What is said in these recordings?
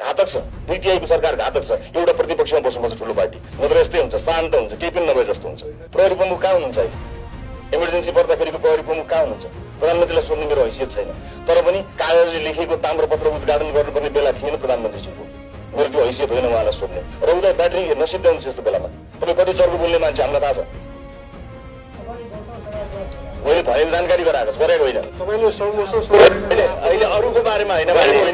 घातक छ। द्वितीयको सरकार घातक छ। एउटा प्रतिपक्षमा बस्नुपर्छ ठुलो पार्टी, नत्र यस्तै हुन्छ, शान्त हुन्छ, केही पनि नभए जस्तो हुन्छ। प्रहरी प्रमुख कहाँ हुनुहुन्छ? इमर्जेन्सी पर्दाखेरिको प्रहरी प्रमुख कहाँ हुनुहुन्छ? प्रधानमन्त्रीलाई सोध्ने मेरो हैसियत छैन, तर पनि कागजले लेखेको ताम्रपत्र उद्घाटन गर्नुपर्ने बेला थिएन प्रधानमन्त्रीजीको। मेरो त्यो हैसियत होइन उहाँलाई सोध्ने। र उसलाई ब्याट्री नसिद्ध्याउनु यस्तो बेलामा। तपाईँ कति चर्को बोल्ने मान्छे हामीलाई थाहा छ। मैले तपाईँको जानकारी गराएको छु, गरेको होइन। अहिले अरूको बारेमा होइन,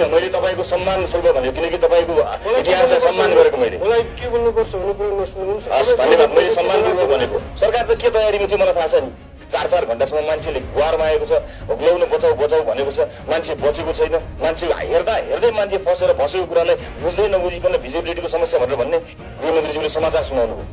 मैले तपाईँको सम्मान स्वरूप भनेको, किनकि तपाईँको इतिहासलाई सम्मान गरेको मैले। के बोल्नुपर्छ भन्ने कुरा नसुन्नुहोस्। हस्, धन्यवाद। मैले सम्मानपूर्वक भनेको। सरकार त के तयारीमा थियो मलाई थाहा छ नि। 4-4 घण्टासम्म मान्छेले गुहारमा आएको छ, ल्याउन बचाउ बचाउ भनेको छ, मान्छे बचेको छैन। मान्छे हेर्दा हेर्दै मान्छे फसेर फसेको कुरालाई बुझ्दै नबुझिकन भिजिबिलिटीको समस्या भनेर भन्ने गृहमन्त्रीज्यूले समाचार सुनाउनु हो।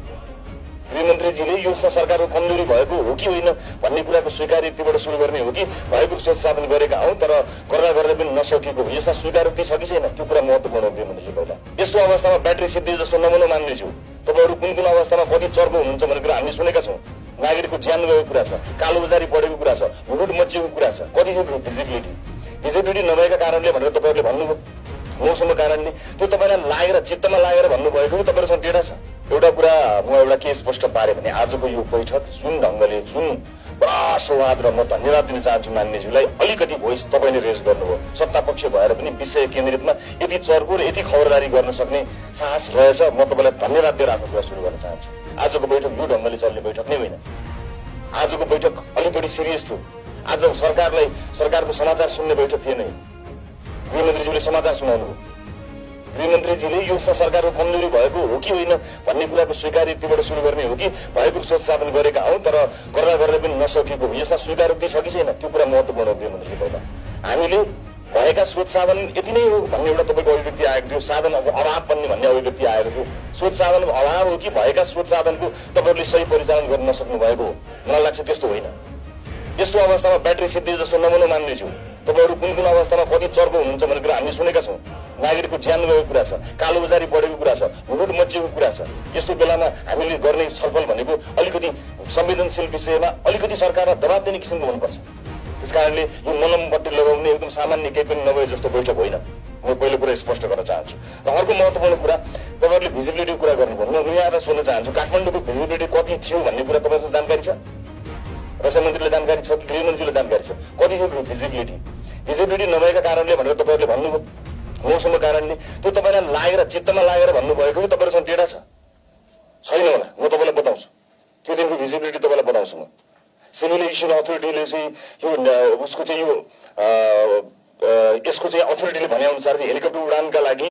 गृहमन्त्रीजीले यो सरकारको कमजोरी भएको हो कि होइन भन्ने कुराको स्वीकारोक्तिबाट सुरु गर्ने हो कि भएको सोच स्थापन गरेका हौ तर गर्दा गर्दै पनि नसकेको हो, यसमा स्वीकारोक्ति छ कि छैन त्यो कुरा महत्त्वपूर्ण हो। गृहमन्त्रीजी पहिला यस्तो अवस्थामा ब्याट्री सिद्धि जस्तो नबन्नु मान्नेछु। तपाईँहरू कुन कुन अवस्थामा कति चर्को हुनुहुन्छ भन्ने कुरा हामी सुनेका छौँ। नागरिकको ज्यान गएको कुरा छ, कालोबजारी बढेको कुरा छ, लुट मचिएको कुरा छ। कति भिजिबिलिटी नभएका कारणले भनेर तपाईँहरूले भन्नुभयो, मौसमको कारणले। त्यो तपाईँलाई लागेर चित्तमा लागेर भन्नुभएको कि तपाईँहरूसँग डेटा छ? एउटा कुरा म एउटा के स्पष्ट पारेँ भने आजको यो बैठक जुन ढङ्गले जुन बडा सौहार्द र म धन्यवाद दिन चाहन्छु मान्यज्यूलाई, अलिकति भोइस तपाईँले रेज गर्नुभयो। सत्ता पक्ष भएर पनि विषय केन्द्रितमा यति चर्को र यति खबरदारी गर्न सक्ने साहस रहेछ। म तपाईँलाई धन्यवाद दिएर आफ्नो कुरा सुरु गर्न चाहन्छु। आजको बैठक यो ढङ्गले चल्ने बैठक नै होइन। आजको बैठक अलिक बढी सिरियस थियो। आज सरकारको समाचार सुन्ने बैठक थिएन। गृहमन्त्रीज्यूले समाचार सुनाउनु हो। गृहमन्त्रीजीले यो सरकारको कमजोरी भएको हो कि होइन भन्ने कुराको स्वीकारोक्तिबाट सुरु गर्ने हो कि भएको सोच स्थापन गरेका हौ तर गर्दा गर्दै पनि नसकेको हो, यसमा स्वीकारोक्ति छ कि छैन त्यो कुरा महत्त्वपूर्ण हो। गृहमन्त्रीजी पहिला हामीले भएका स्रोत साधन यति नै हो भन्ने एउटा तपाईँको अभिव्यक्ति आएको थियो। साधनको अभाव बन्ने भन्ने अभिव्यक्ति आएको थियो। स्रोत साधनको अभाव हो कि भएका स्रोत साधनको तपाईँहरूले सही परिचालन गर्न नसक्नु भएको हो? मलाई लाग्छ त्यस्तो होइन। यस्तो अवस्थामा ब्याट्री सिद्धि जस्तो नबन्नु मान्नेछु। तपाईँहरू कुन कुन अवस्थामा कति चर्को हुनुहुन्छ भन्ने कुरा हामी सुनेका छौँ। नागरिकको ज्यान गएको कुरा छ, कालोबजारी बढेको कुरा छ, लुट मचिएको कुरा छ। यस्तो बेलामा हामीले गर्ने छलफल भनेको अलिकति संवेदनशील विषयमा अलिकति सरकारलाई दबाब दिने किसिमको हुनुपर्छ। त्यस कारणले यो मलमपट्टि लगाउने एकदम सामान्य केही पनि नभए जस्तो बैठक होइन। म पहिलो कुरा स्पष्ट गर्न चाहन्छु। र अर्को महत्त्वपूर्ण कुरा तपाईँहरूले भिजिबिलिटीको कुरा गर्नुभयो। म यहाँलाई सोध्न चाहन्छु, काठमाडौँको भिजिबिलिटी कति थियो भन्ने कुरा तपाईँसँग जानकारी छ? रक्षा मन्त्रीले जानकारी छ, गृहमन्त्रीले जानकारी छ? कति थियो भिजिबिलिटी नभएका कारणले भनेर तपाईँहरूले भन्नुभयो, मौसमको कारणले। त्यो तपाईँलाई लागेर चित्तमा लागेर भन्नुभएको कि तपाईँहरूसँग डेटा छ? छैन होला, म तपाईँलाई बताउँछु। त्यो दिनको भिजिबिलिटी तपाईँलाई बताउँछु म। सिभिल अथोरिटीले चाहिँ यो उसको चाहिँ यो यसको चाहिँ अथोरिटीले भने अनुसार चाहिँ हेलिकप्टर उडानका लागि